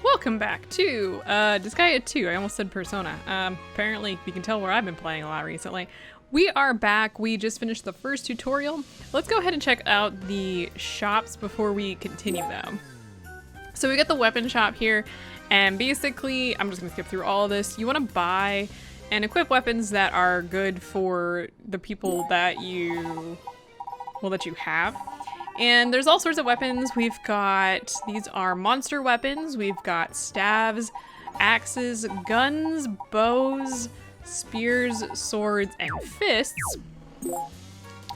Welcome back to Disgaea 2. I almost said Persona. Apparently you can tell where I've been playing a lot recently. We are back. We just finished the first tutorial. Let's go ahead and check out the shops before we continue though. So we got the weapon shop here, and basically, I'm just gonna skip through all of this. You wanna buy and equip weapons that are good for the people that you have. And there's all sorts of weapons. We've got, these are monster weapons. We've got staves, axes, guns, bows, spears, swords, and fists.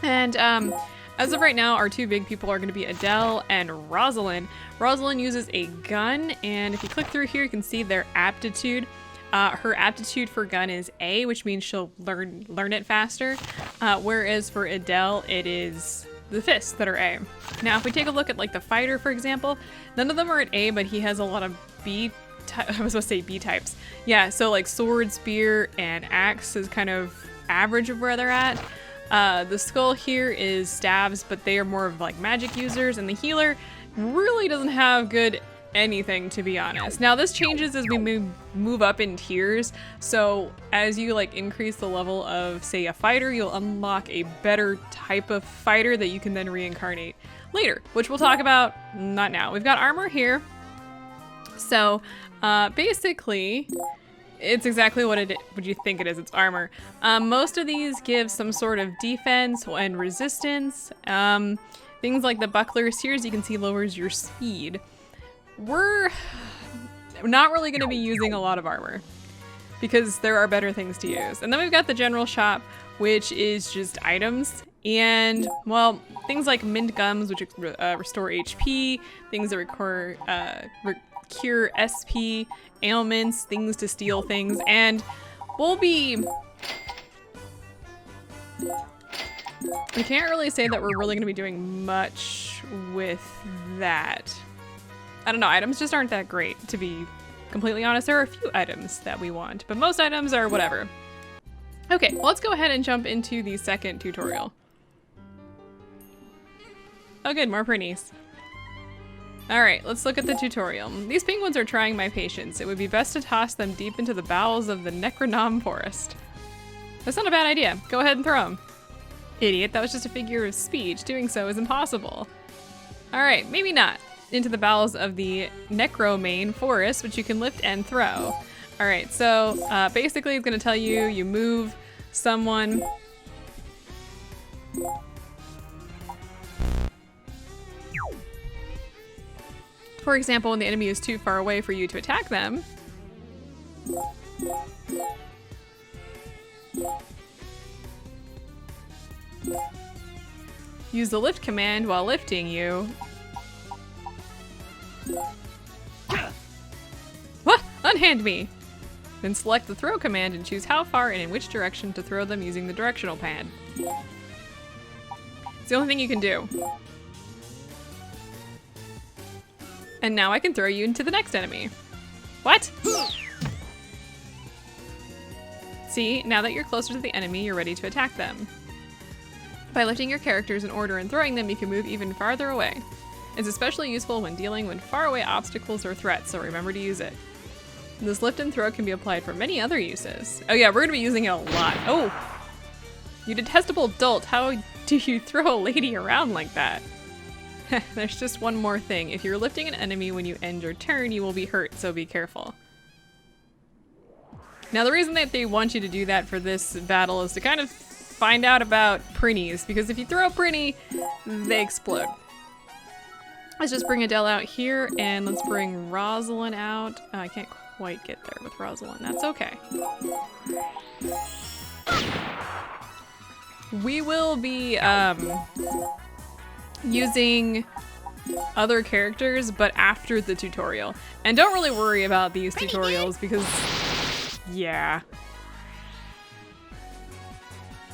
And as of right now, our two big people are going to be Adele and Rosalind. Rosalind uses a gun, and if you click through here, you can see their aptitude. Her aptitude for gun is A, which means she'll learn it faster. Whereas for Adele, it is the fists that are A. Now, if we take a look at like the fighter, for example, none of them are at A, but he has a lot of B types. I was supposed to say B types. Yeah, so like sword, spear, and axe is kind of average of where they're at. The skull here is stabs, but they are more of like magic users, and the healer really doesn't have good anything, to be honest. Now this changes as we move up in tiers, so as you like increase the level of, say, a fighter, you'll unlock a better type of fighter that you can then reincarnate later, which we'll talk about not now. We've got armor here, so basically it's exactly what you think it is. It's armor. Most of these give some sort of defense and resistance. Things like the bucklers here, as you can see, lowers your speed. We're not really going to be using a lot of armor because there are better things to use. And then we've got the general shop, which is just items. And, well, things like mint gums, which restore HP, things that cure SP, ailments, things to steal things, and we can't really say that we're really going to be doing much with that. I don't know, items just aren't that great, to be completely honest. There are a few items that we want, but most items are whatever. Okay, well, let's go ahead and jump into the second tutorial. Oh good, more pretties. Alright, let's look at the tutorial. These penguins are trying my patience. It would be best to toss them deep into the bowels of the Necronom forest. That's not a bad idea. Go ahead and throw them. Idiot, that was just a figure of speech. Doing so is impossible. Alright, maybe not. Into the bowels of the Necromane forest, which you can lift and throw. Alright, so basically it's gonna tell you, you move someone. For example, when the enemy is too far away for you to attack them, use the lift command while lifting you. What? Unhand me! Then select the throw command and choose how far and in which direction to throw them using the directional pad. It's the only thing you can do. And now I can throw you into the next enemy. What? See, now that you're closer to the enemy, you're ready to attack them. By lifting your characters in order and throwing them, you can move even farther away. It's especially useful when dealing with faraway obstacles or threats, so remember to use it. This lift and throw can be applied for many other uses. Oh yeah, we're gonna be using it a lot. Oh! You detestable dolt, how do you throw a lady around like that? There's just one more thing. If you're lifting an enemy when you end your turn, you will be hurt, so be careful. Now the reason that they want you to do that for this battle is to kind of find out about Prinnies, because if you throw a Prinnie, they explode. Let's just bring Adele out here, and let's bring Rosalind out. I can't quite get there with Rosalind. That's okay. We will be using other characters, but after the tutorial. And don't really worry about these tutorials because, yeah.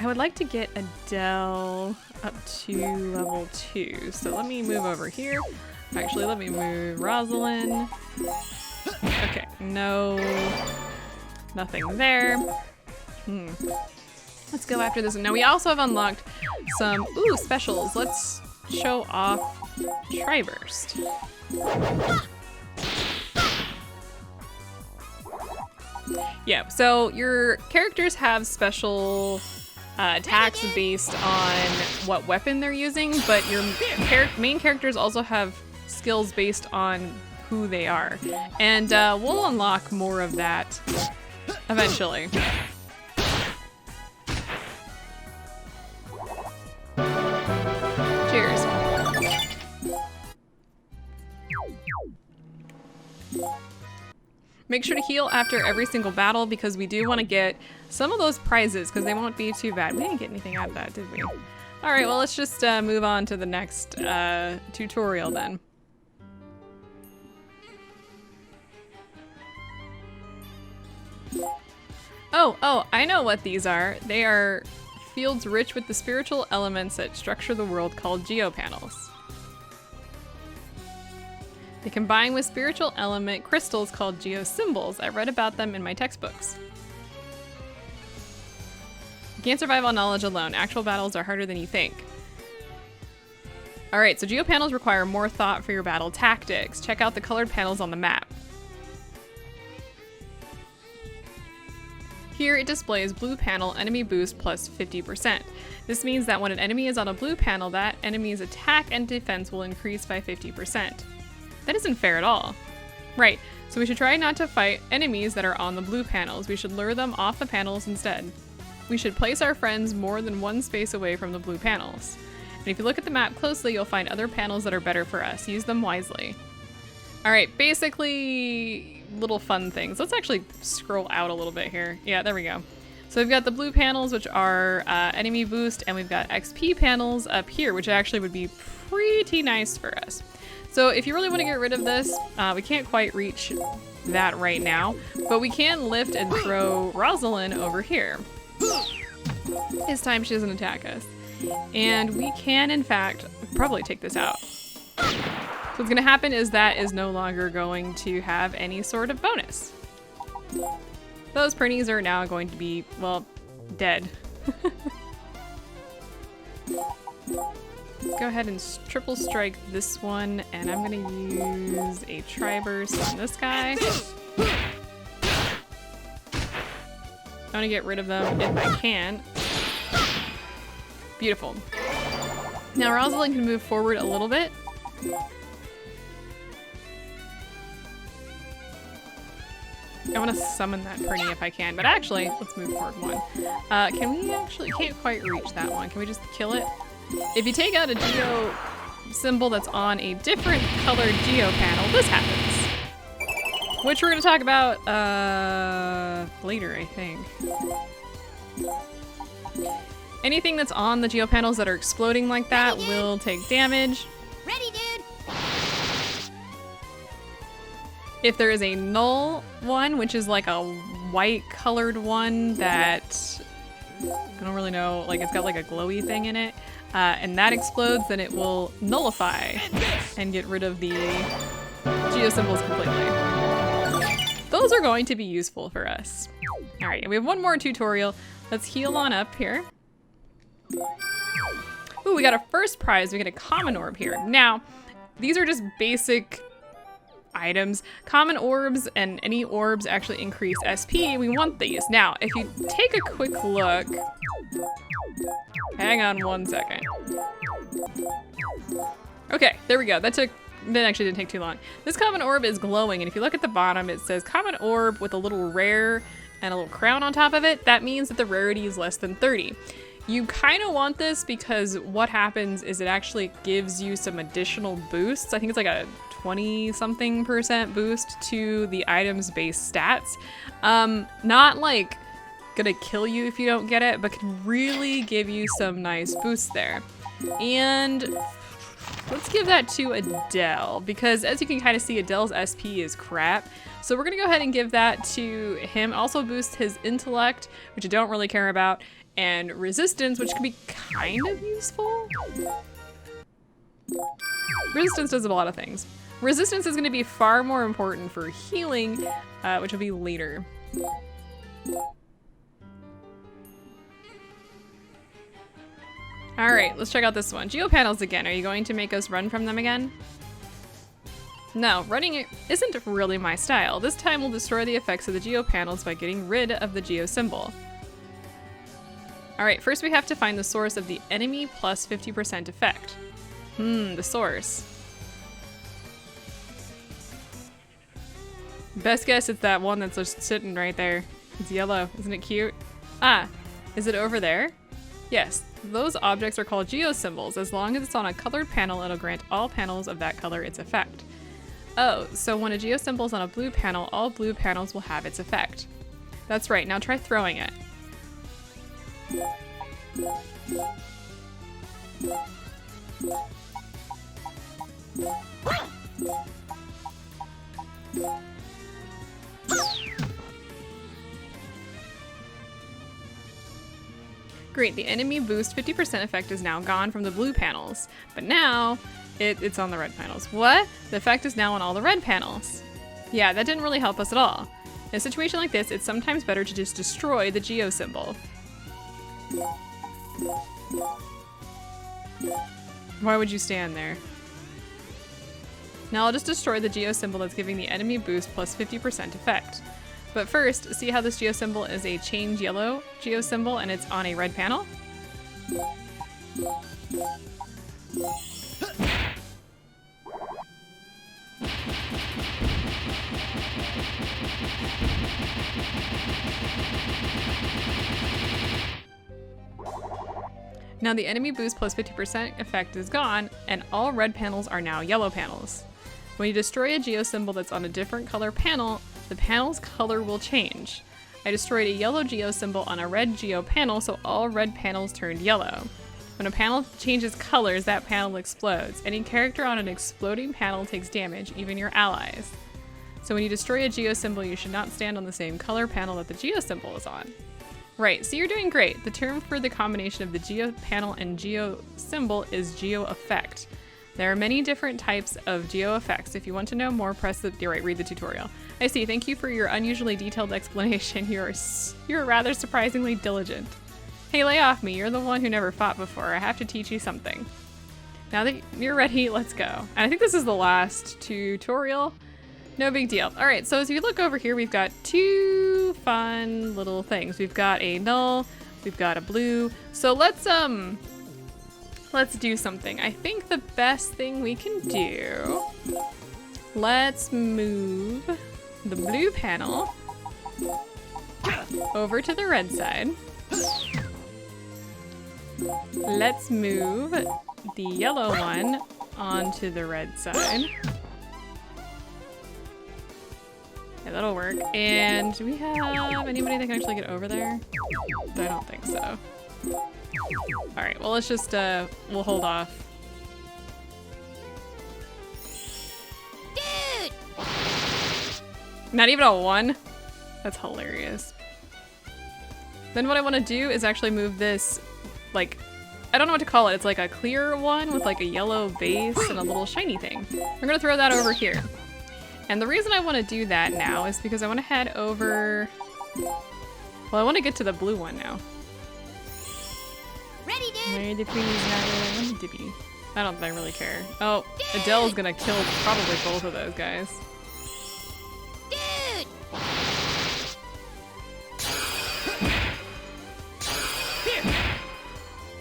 I would like to get Adele up to level 2. So let me move over here. Actually, let me move Rosalind. Okay, no, nothing there. Let's go after this. Now we also have unlocked some, specials. Let's show off Triburst. Yeah, so your characters have special attacks based on what weapon they're using, but your main characters also have skills based on who they are. And we'll unlock more of that eventually. Cheers. Make sure to heal after every single battle because we do want to get some of those prizes because they won't be too bad. We didn't get anything out of that, did we? All right, well, let's just move on to the next tutorial then. Oh, I know what these are. They are fields rich with the spiritual elements that structure the world called geopanels. They combine with spiritual element crystals called geosymbols. I read about them in my textbooks. You can't survive on knowledge alone. Actual battles are harder than you think. Alright, so geopanels require more thought for your battle tactics. Check out the colored panels on the map. Here it displays blue panel enemy boost plus 50%. This means that when an enemy is on a blue panel, that enemy's attack and defense will increase by 50%. That isn't fair at all. Right, so we should try not to fight enemies that are on the blue panels. We should lure them off the panels instead. We should place our friends more than one space away from the blue panels. And if you look at the map closely, you'll find other panels that are better for us. Use them wisely. All right, basically little fun things. Let's actually scroll out a little bit here. Yeah, there we go. So we've got the blue panels, which are enemy boost, and we've got XP panels up here, which actually would be pretty nice for us. So if you really want to get rid of this, we can't quite reach that right now, but we can lift and throw Rosalind over here. This time she doesn't attack us. And we can, in fact, probably take this out. So what's going to happen is that is no longer going to have any sort of bonus. Those Pernies are now going to be, well, dead. Let's go ahead and triple strike this one, and I'm gonna use a tri-burst on this guy. I want to get rid of them if I can. Beautiful. Now Rosalind can move forward a little bit. I want to summon that Pernie if I can, but actually, let's move forward one. Can we actually, can't quite reach that one. Can we just kill it? If you take out a geo symbol that's on a different colored geo panel, this happens. Which we're going to talk about later, I think. Anything that's on the geo panels that are exploding like that will take damage. Ready, dude. If there is a null one, which is like a white colored one that I don't really know, like it's got like a glowy thing in it, and that explodes, then it will nullify and get rid of the geo symbols completely. Those are going to be useful for us. All right, we have one more tutorial. Let's heal on up here. Ooh, we got a first prize. We get a common orb here. Now, these are just basic items. Common orbs and any orbs actually increase SP. We want these. Now, if you take a quick look, hang on one second. Okay, there we go. That actually didn't take too long. This common orb is glowing, and if you look at the bottom, it says common orb with a little rare and a little crown on top of it. That means that the rarity is less than 30. You kind of want this because what happens is it actually gives you some additional boosts. I think it's like a 20-something% boost to the item's base stats. Not like gonna kill you if you don't get it, but can really give you some nice boosts there. And let's give that to Adele, because as you can kind of see, Adele's SP is crap. So we're gonna go ahead and give that to him. Also boost his intellect, which I don't really care about, and resistance, which can be kind of useful. Resistance does a lot of things. Resistance is going to be far more important for healing, which will be later. All right, let's check out this one. Geopanels again. Are you going to make us run from them again? No, running it isn't really my style. This time we'll destroy the effects of the geo panels by getting rid of the geo symbol. Alright, first we have to find the source of the enemy plus 50% effect. The source. Best guess it's that one that's just sitting right there. It's yellow. Isn't it cute? Ah, is it over there? Yes, those objects are called geo symbols. As long as it's on a colored panel, it'll grant all panels of that color its effect. Oh, so when a geo symbol is on a blue panel, all blue panels will have its effect. That's right, now try throwing it. Great, the enemy boost 50% effect is now gone from the blue panels, but now it's on the red panels. What? The effect is now on all the red panels. Yeah, that didn't really help us at all. In a situation like this, it's sometimes better to just destroy the geo symbol. Why would you stand there? Now I'll just destroy the geo symbol that's giving the enemy boost plus 50% effect. But first, see how this geo symbol is a change yellow geo symbol and it's on a red panel? Now the enemy boost plus 50% effect is gone, and all red panels are now yellow panels. When you destroy a geo symbol that's on a different color panel, the panel's color will change. I destroyed a yellow geo symbol on a red geo panel, so all red panels turned yellow. When a panel changes colors, that panel explodes. Any character on an exploding panel takes damage, even your allies. So when you destroy a geo symbol, you should not stand on the same color panel that the geo symbol is on. Right, so you're doing great. The term for the combination of the geo panel and geo symbol is geo effect. There are many different types of geo effects. If you want to know more, read the tutorial. I see, thank you for your unusually detailed explanation. You're rather surprisingly diligent. Hey, lay off me, you're the one who never fought before. I have to teach you something. Now that you're ready, let's go. And I think this is the last tutorial. No big deal. All right, so as you look over here, we've got two fun little things. We've got a null, we've got a blue. So let's do something. I think the best thing we can do, let's move the blue panel over to the red side. Let's move the yellow one onto the red side. Yeah, that'll work. And do we have anybody that can actually get over there? I don't think so. Alright, well let's just, we'll hold off. Dude! Not even a 1? That's hilarious. Then what I want to do is actually move this, like, I don't know what to call it. It's like a clear one with like a yellow base and a little shiny thing. I'm gonna throw that over here. And the reason I want to do that now is because I want to head over... Well, I want to get to the blue one now. Ready, dude? Where the please not where I wanted to be. I don't really care. Oh, Adele's gonna kill probably both of those guys. Dude!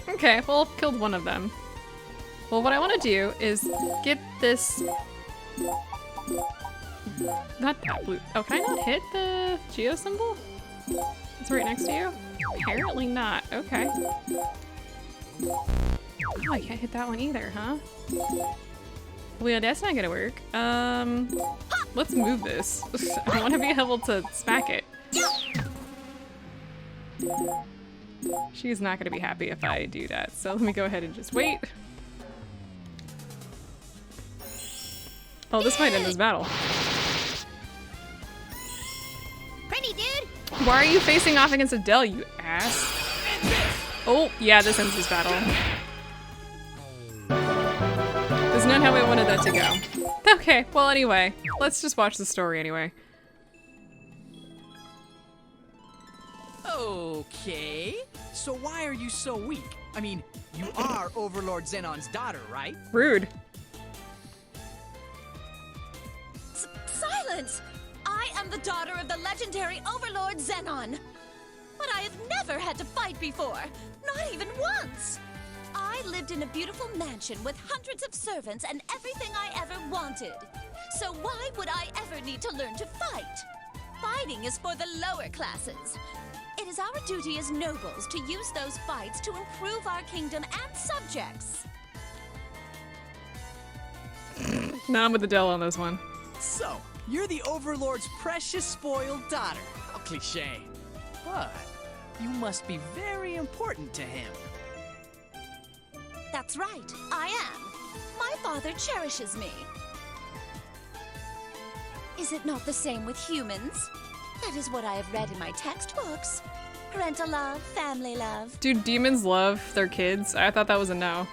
Okay, well, killed one of them. Well, what I want to do is get this... Not that blue. Oh, can I not hit the geo symbol? It's right next to you? Apparently not. Okay. Oh, I can't hit that one either, huh? Well, that's not gonna work. Let's move this. I want to be able to smack it. She's not gonna be happy if I do that, so let me go ahead and just wait. Oh, this might end this battle. Ready, dude? Why are you facing off against Adele, you ass? Oh, yeah, this ends this battle. That's not how I wanted that to go. Okay, well anyway, let's just watch the story anyway. Okay, so why are you so weak? I mean, you are Overlord Xenon's daughter, right? Rude. ignorance. I am the daughter of the legendary Overlord Xenon. But I have never had to fight before, not even once. I lived in a beautiful mansion with hundreds of servants and everything I ever wanted. So why would I ever need to learn to fight? Fighting is for the lower classes. It is our duty as nobles to use those fights to improve our kingdom and subjects. Nah, I'm with Adele on this one. So, you're the Overlord's precious spoiled daughter. How cliche. But you must be very important to him. That's right, I am. My father cherishes me. Is it not the same with humans? That is what I have read in my textbooks. Parental love, family love. Do demons love their kids? I thought that was a no.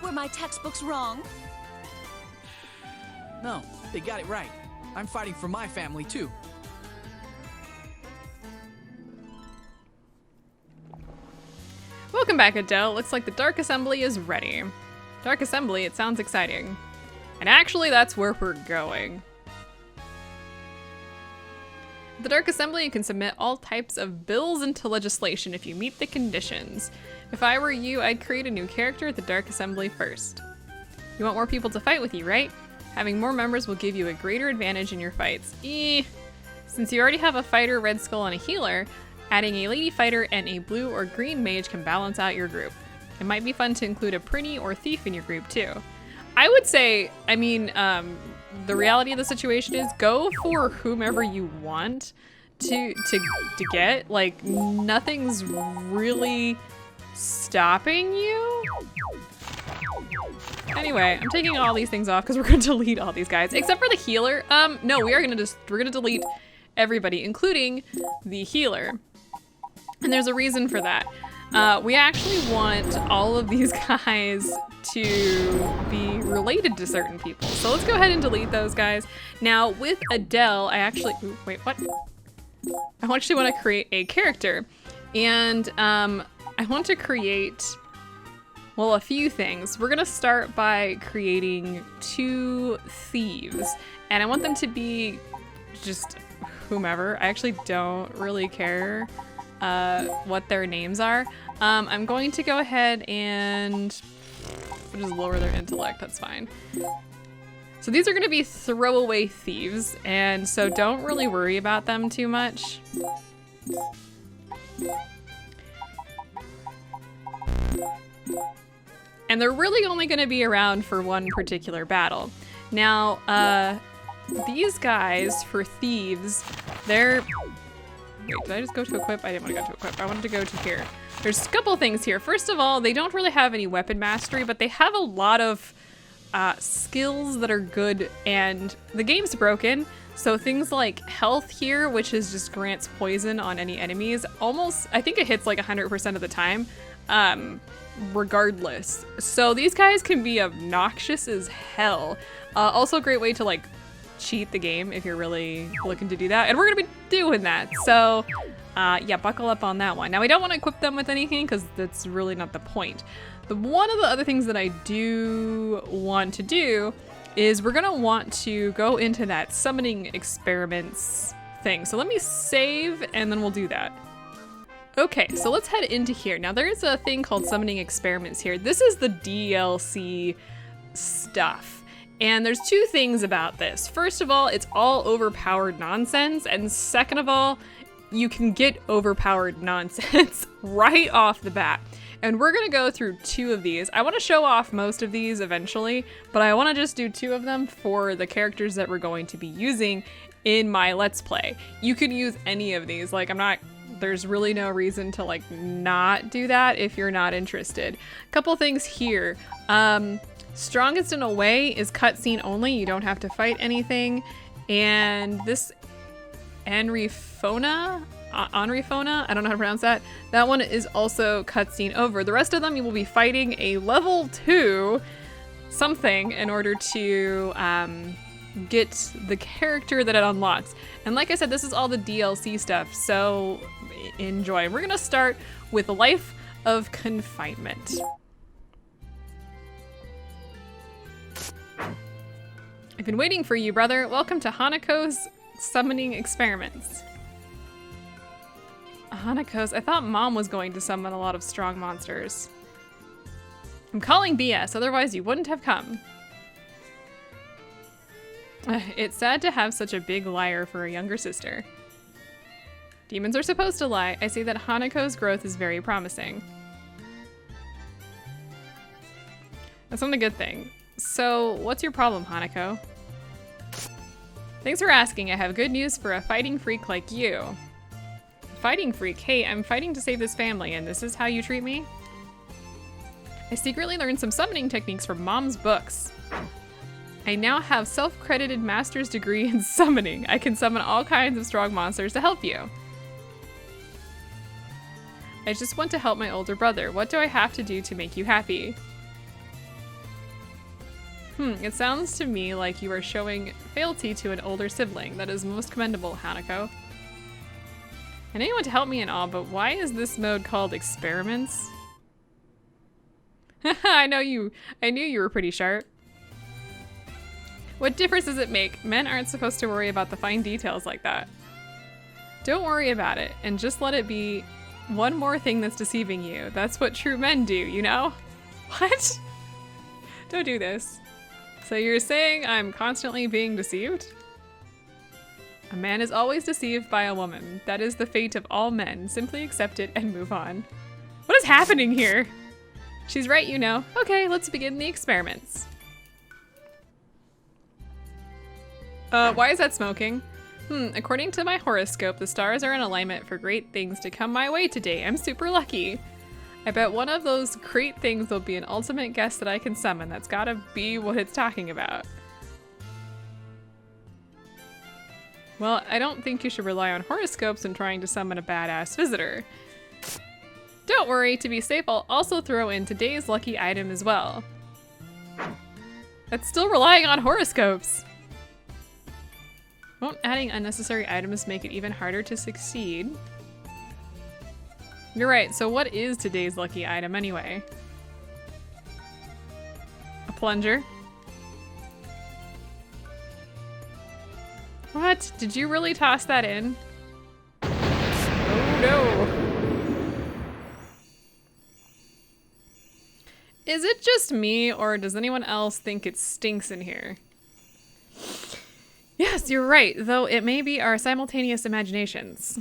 Were my textbooks wrong? No, they got it right. I'm fighting for my family too. Welcome back, Adele. Looks like the Dark Assembly is ready. Dark Assembly, it sounds exciting. And actually, that's where we're going. At the Dark Assembly, you can submit all types of bills into legislation if you meet the conditions. If I were you, I'd create a new character at the Dark Assembly first. You want more people to fight with you, right? Having more members will give you a greater advantage in your fights. Since you already have a fighter, Red Skull, and a healer, adding a lady fighter and a blue or green mage can balance out your group. It might be fun to include a pretty or thief in your group too. I would say, the reality of the situation is go for whomever you want to get. Like, nothing's really stopping you. Anyway, I'm taking all these things off because we're going to delete all these guys, except for the healer. No, we're gonna delete everybody, including the healer. And there's a reason for that. We actually want all of these guys to be related to certain people. So let's go ahead and delete those guys. Now with Adele, I actually, ooh, wait, what? I actually want to create a character. And I want to create, well, a few things. We're gonna start by creating 2 thieves. And I want them to be just whomever. I actually don't really care what their names are. I'm going to go ahead and just lower their intellect, that's fine. So these are gonna be throwaway thieves, and so don't really worry about them too much. And they're really only gonna be around for one particular battle. Now, these guys, for thieves, they're... Wait, did I just go to equip? I didn't want to go to equip. I wanted to go to here. There's a couple things here. First of all, they don't really have any weapon mastery, but they have a lot of skills that are good, and the game's broken. So things like health here, which is just grants poison on any enemies, almost, I think it hits like 100% of the time, regardless. So these guys can be obnoxious as hell. Also a great way to like cheat the game if you're really looking to do that, and we're gonna be doing that. So yeah, buckle up on that one. Now we don't want to equip them with anything because that's really not the point. One of the other things that I do want to do is we're gonna want to go into that summoning experiments thing. So let me save and then we'll do that. Okay, so let's head into here. Now there is a thing called summoning experiments here. This is the DLC stuff. And there's 2 things about this. First of all, it's all overpowered nonsense. And second of all, you can get overpowered nonsense right off the bat. And we're gonna go through 2 of these. I wanna show off most of these eventually, but I wanna just do 2 of them for the characters that we're going to be using in my Let's Play. You could use any of these. Like, there's really no reason to like not do that if you're not interested. Couple things here. Strongest in a way is cutscene only. You don't have to fight anything. And this Anrifona, I don't know how to pronounce that. That one is also cutscene over. The rest of them you will be fighting a level 2 something in order to get the character that it unlocks. And like I said, this is all the DLC stuff, so enjoy. We're gonna start with Life of Confinement. I've been waiting for you, brother. Welcome to Hanako's summoning experiments. Hanako's? I thought Mom was going to summon a lot of strong monsters. I'm calling BS, otherwise you wouldn't have come. It's sad to have such a big liar for a younger sister. Demons are supposed to lie. I see that Hanako's growth is very promising. That's not a good thing. So, what's your problem, Hanako? Thanks for asking. I have good news for a fighting freak like you. Fighting freak? Hey, I'm fighting to save this family, and this is how you treat me? I secretly learned some summoning techniques from Mom's books. I now have self-credited master's degree in summoning. I can summon all kinds of strong monsters to help you. I just want to help my older brother. What do I have to do to make you happy? It sounds to me like you are showing fealty to an older sibling. That is most commendable, Hanako. I know you want to help me and all, but why is this mode called experiments? I knew you were pretty sharp. What difference does it make? Men aren't supposed to worry about the fine details like that. Don't worry about it, and just let it be one more thing that's deceiving you. That's what true men do, you know? What? Don't do this. So you're saying I'm constantly being deceived? A man is always deceived by a woman. That is the fate of all men. Simply accept it and move on. What is happening here? She's right, you know. Okay, let's begin the experiments. Why is that smoking? According to my horoscope, the stars are in alignment for great things to come my way today. I'm super lucky. I bet one of those great things will be an ultimate guest that I can summon. That's gotta be what it's talking about. Well, I don't think you should rely on horoscopes when trying to summon a badass visitor. Don't worry, to be safe, I'll also throw in today's lucky item as well. That's still relying on horoscopes. Won't adding unnecessary items make it even harder to succeed? You're right, so what is today's lucky item anyway? A plunger? What? Did you really toss that in? Oh no. Is it just me, or does anyone else think it stinks in here? Yes, you're right, though it may be our simultaneous imaginations.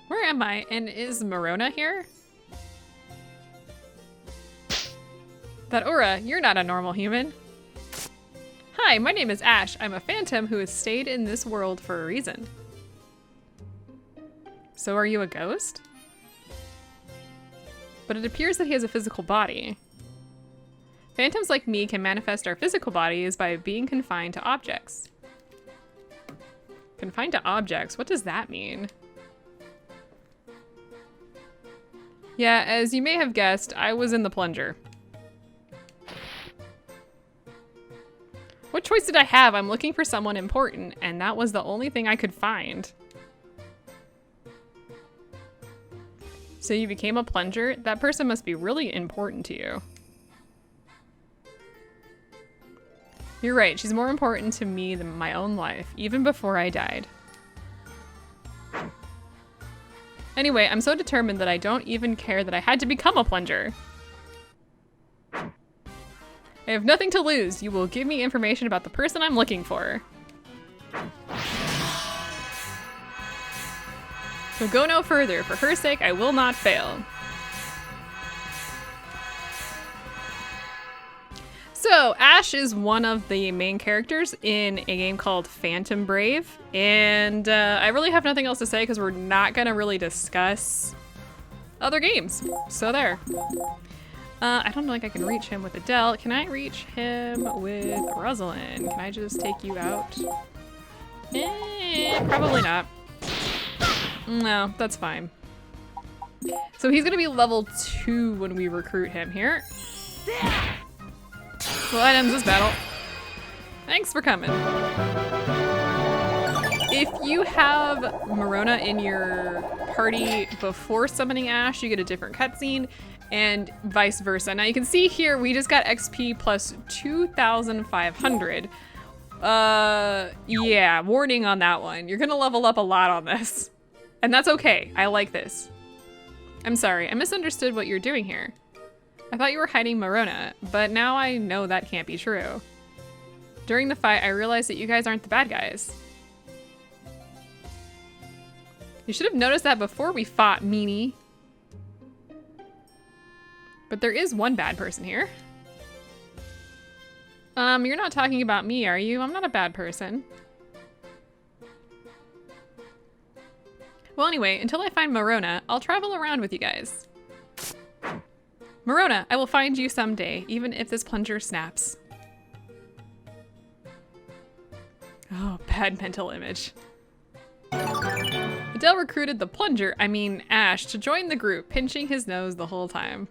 Where am I? And is Morona here? That aura, you're not a normal human. Hi, my name is Ash. I'm a phantom who has stayed in this world for a reason. So are you a ghost? But it appears that he has a physical body. Phantoms like me can manifest our physical bodies by being confined to objects. Confined to objects? What does that mean? Yeah, as you may have guessed, I was in the plunger. What choice did I have? I'm looking for someone important, and that was the only thing I could find. So you became a plunger? That person must be really important to you. You're right, she's more important to me than my own life, even before I died. Anyway, I'm so determined that I don't even care that I had to become a plunger. I have nothing to lose. You will give me information about the person I'm looking for. So go no further. For her sake, I will not fail. So, Ash is one of the main characters in a game called Phantom Brave, and I really have nothing else to say because we're not gonna really discuss other games. So there. I don't think I can reach him with Adele. Can I reach him with Rosalind? Can I just take you out? Probably not. No, that's fine. So he's gonna be level 2 when we recruit him here. Well, that ends this battle. Thanks for coming. If you have Morona in your party before summoning Ash, you get a different cutscene, and vice versa. Now you can see here we just got XP plus 2,500. Yeah, warning on that one. You're gonna level up a lot on this. And that's okay, I like this. I'm sorry, I misunderstood what you're doing here. I thought you were hiding Morona, but now I know that can't be true. During the fight, I realized that you guys aren't the bad guys. You should have noticed that before we fought, meanie. But there is one bad person here. You're not talking about me, are you? I'm not a bad person. Well, anyway, until I find Morona, I'll travel around with you guys. Morona, I will find you someday, even if this plunger snaps. Oh, bad mental image. Adele recruited the plunger, I mean Ash, to join the group, pinching his nose the whole time.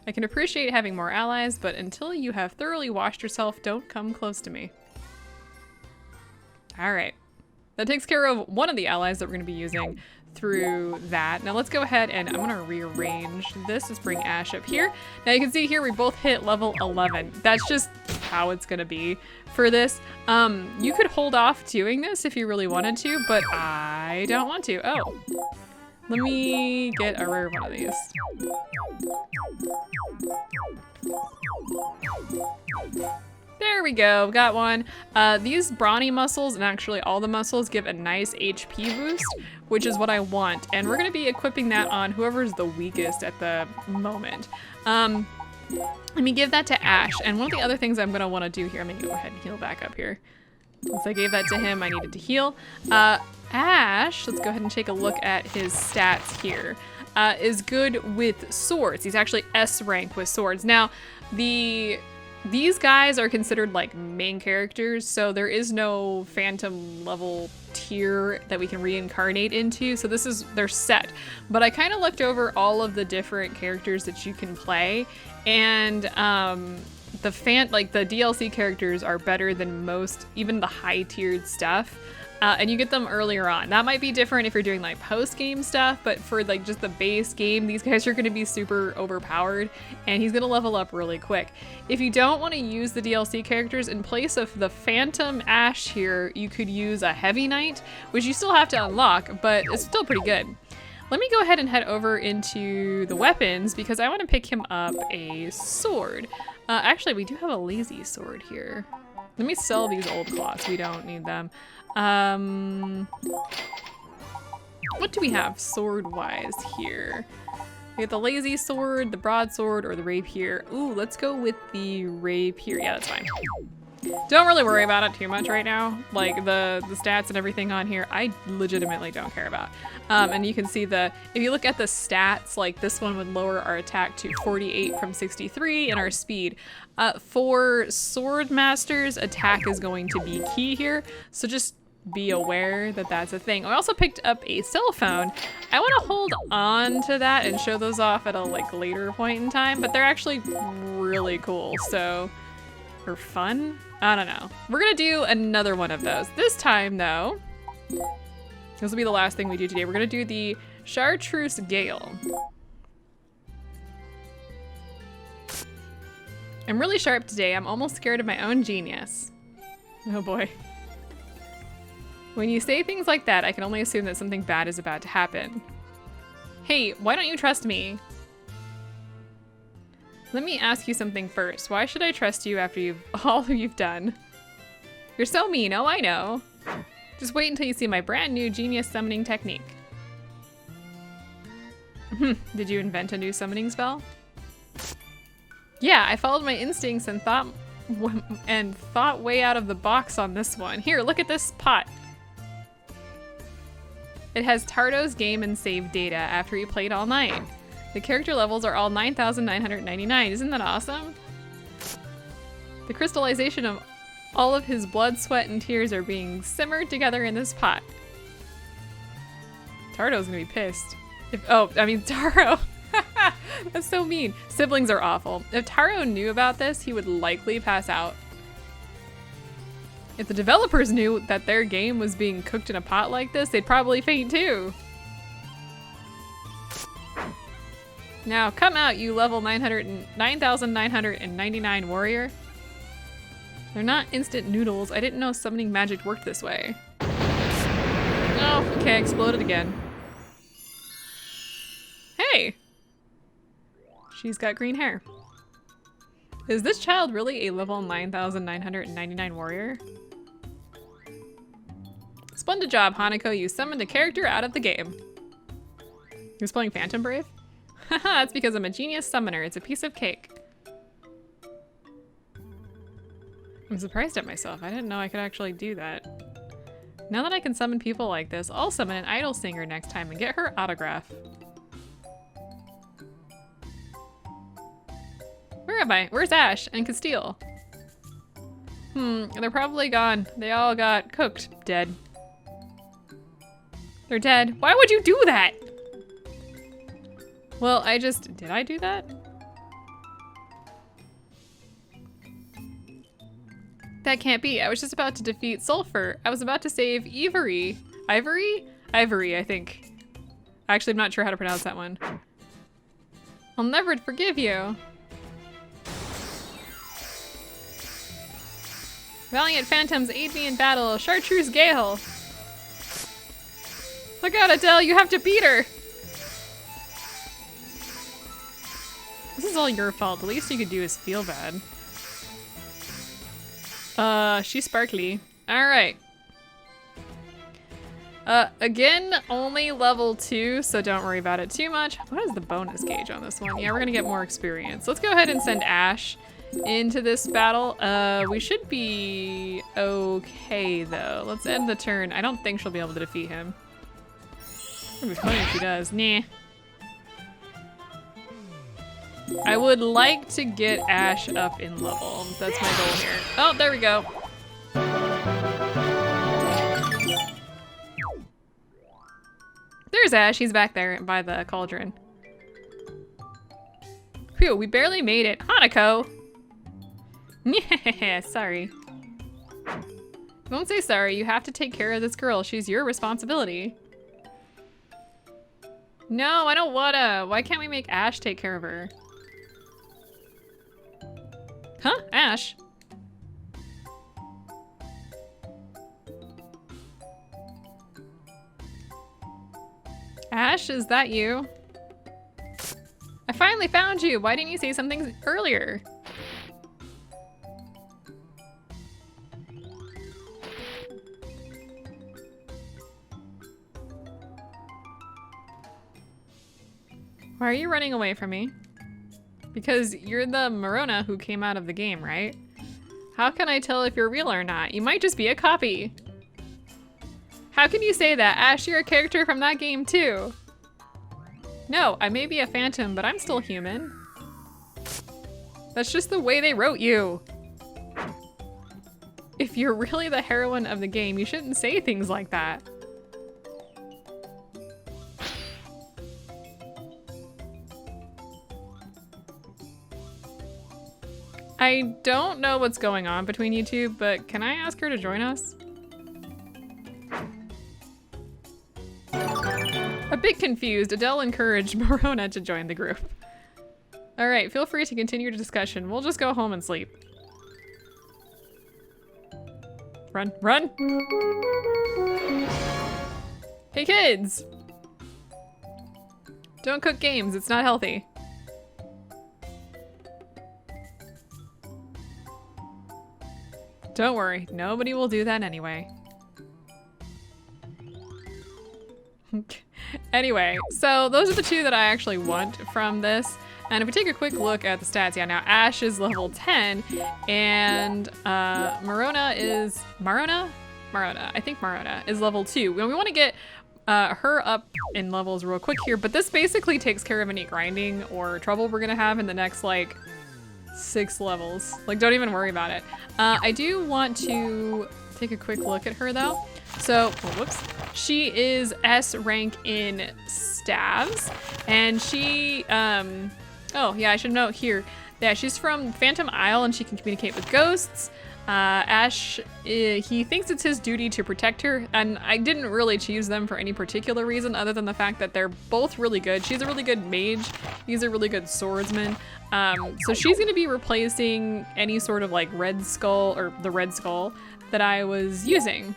I can appreciate having more allies, but until you have thoroughly washed yourself, don't come close to me. All right. That takes care of one of the allies that we're going to be using through that. Now let's go ahead and I'm going to rearrange this. Let's bring Ash up here. Now you can see here we both hit level 11. That's just how it's going to be for this. You could hold off doing this if you really wanted to, but I don't want to. Oh. Let me get a rare one of these. There we go, got one. These brawny muscles, and actually all the muscles, give a nice HP boost, which is what I want. And we're gonna be equipping that on whoever's the weakest at the moment. Let me give that to Ash. And one of the other things I'm gonna wanna do here, I'm gonna go ahead and heal back up here. Since I gave that to him, I needed to heal. Ash, let's go ahead and take a look at his stats here. Is good with swords. He's actually S rank with swords. Now, these guys are considered like main characters, so there is no phantom level tier that we can reincarnate into. So they're set. But I kind of looked over all of the different characters that you can play, and the DLC characters are better than most, even the high tiered stuff. And you get them earlier on. That might be different if you're doing like post-game stuff, but for like just the base game, these guys are gonna be super overpowered and he's gonna level up really quick. If you don't wanna use the DLC characters, in place of the Phantom Ash here, you could use a Heavy Knight, which you still have to unlock, but it's still pretty good. Let me go ahead and head over into the weapons because I wanna pick him up a sword. Actually, we do have a lazy sword here. Let me sell these old claws, we don't need them. What do we have sword-wise here? We have the lazy sword, the broadsword, or the rapier. Ooh, let's go with the rapier. Yeah, that's fine. Don't really worry about it too much right now. Like the stats and everything on here, I legitimately don't care about. And you can see if you look at the stats, like this one would lower our attack to 48 from 63 and our speed. For sword masters, attack is going to be key here. So just be aware that that's a thing. I also picked up a cell phone. I want to hold on to that and show those off at a later point in time, but they're actually really cool. So for fun, I don't know. We're gonna do another one of those. This time though, this will be the last thing we do today. We're gonna do the Chartreuse Gale. I'm really sharp today. I'm almost scared of my own genius. Oh boy. When you say things like that, I can only assume that something bad is about to happen. Hey, why don't you trust me? Let me ask you something first. Why should I trust you after all you've done? You're so mean, oh I know. Just wait until you see my brand new genius summoning technique. Did you invent a new summoning spell? Yeah, I followed my instincts and thought way out of the box on this one. Here, look at this pot. It has Tardo's game and save data after he played all night. The character levels are all 9,999. Isn't that awesome? The crystallization of all of his blood, sweat, and tears are being simmered together in this pot. Tardo's gonna be pissed. Taro. That's so mean. Siblings are awful. If Taro knew about this, he would likely pass out. If the developers knew that their game was being cooked in a pot like this, they'd probably faint too. Now, come out, you level 9,999 warrior. They're not instant noodles. I didn't know summoning magic worked this way. Oh, okay, exploded again. Hey! She's got green hair. Is this child really a level 9,999 warrior? Splendid job, Hanako. You summoned a character out of the game. He was playing Phantom Brave? Haha, that's because I'm a genius summoner. It's a piece of cake. I'm surprised at myself. I didn't know I could actually do that. Now that I can summon people like this, I'll summon an idol singer next time and get her autograph. Where am I? Where's Ash and Castile? They're probably gone. They all got cooked. Dead. They're dead. Why would you do that? Well, did I do that? That can't be. I was just about to defeat Sulfur. I was about to save Ivory. Ivory? Ivory, I think. Actually, I'm not sure how to pronounce that one. I'll never forgive you. Valiant phantoms, aid me in battle. Chartreuse Gale. Look out, Adele, you have to beat her. This is all your fault. The least you could do is feel bad. She's sparkly. Alright. Again, only level 2, so don't worry about it too much. What is the bonus gauge on this one? Yeah, we're gonna get more experience. Let's go ahead and send Ash into this battle. We should be okay, though. Let's end the turn. I don't think she'll be able to defeat him. It'd be funny if she does. Nah. I would like to get Ash up in level. That's my goal here. Oh, there we go. There's Ash. He's back there by the cauldron. Phew, we barely made it. Hanako! Yeah, sorry. Don't say sorry. You have to take care of this girl. She's your responsibility. No, I don't wanna. Why can't we make Ash take care of her? Huh? Ash? Ash, is that you? I finally found you! Why didn't you say something earlier? Why are you running away from me? Because you're the Marona who came out of the game, right? How can I tell if you're real or not? You might just be a copy. How can you say that? Ash, you're a character from that game too. No, I may be a phantom, but I'm still human. That's just the way they wrote you. If you're really the heroine of the game, you shouldn't say things like that. I don't know what's going on between you two, but can I ask her to join us? A bit confused, Adele encouraged Marona to join the group. All right, feel free to continue the discussion. We'll just go home and sleep. Run, run! Hey kids! Don't cook games, it's not healthy. Don't worry, nobody will do that anyway. Anyway, so those are the two that I actually want from this. And if we take a quick look at the stats, yeah, now Ash is level 10, and Marona, I think Marona is level 2. We want to get her up in levels real quick here, but this basically takes care of any grinding or trouble we're gonna have in the next, like, 6 levels. Like, don't even worry about it. I do want to take a quick look at her though. So, oh, whoops. She is S rank in staves, and she, oh yeah, I should note here that she's from Phantom Isle and she can communicate with ghosts. Ash, he thinks it's his duty to protect her, and I didn't really choose them for any particular reason other than the fact that they're both really good. She's a really good mage, he's a really good swordsman. So she's gonna be replacing any sort of like red skull, or the red skull that I was using.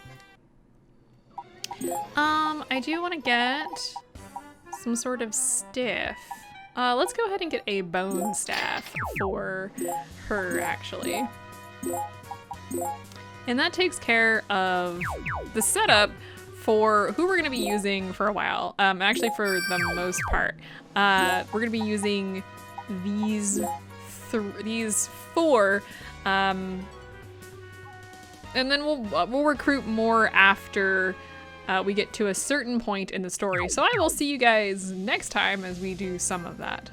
I do want to get some sort of stiff. Let's go ahead and get a bone staff for her, actually. And that takes care of the setup for who we're going to be using for a while. Actually, for the most part. We're going to be using these four. And then we'll recruit more after we get to a certain point in the story. So I will see you guys next time as we do some of that.